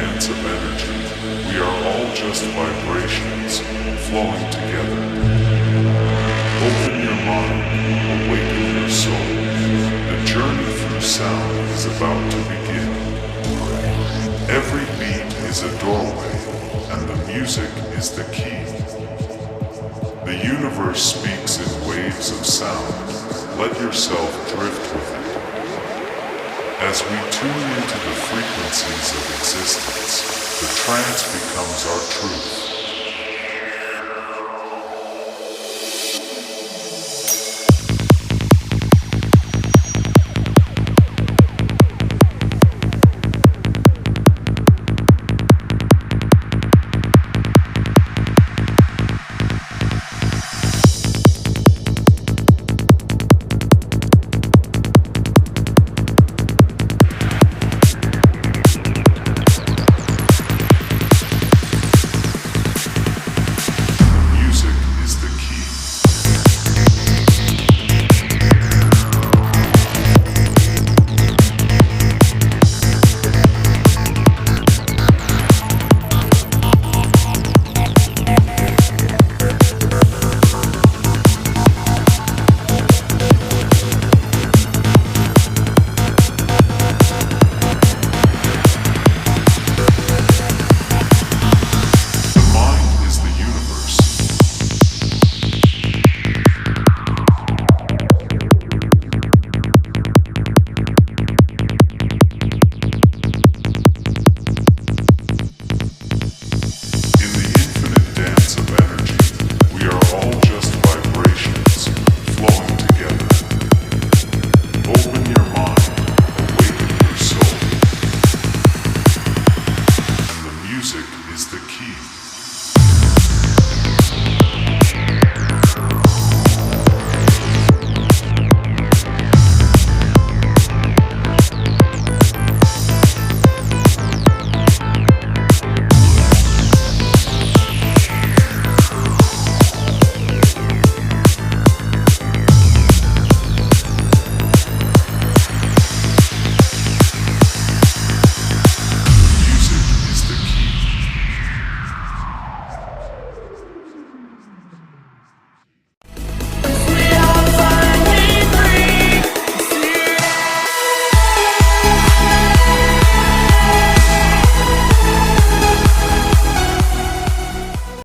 dance of energy. We are all just vibrations flowing together. Open your mind, awaken your soul. The journey through sound is about to begin. Every beat is a doorway, and the music is the key. The universe speaks in waves of sound. Let yourself drift with it. As we tune into the frequencies of existence, the trance becomes our truth.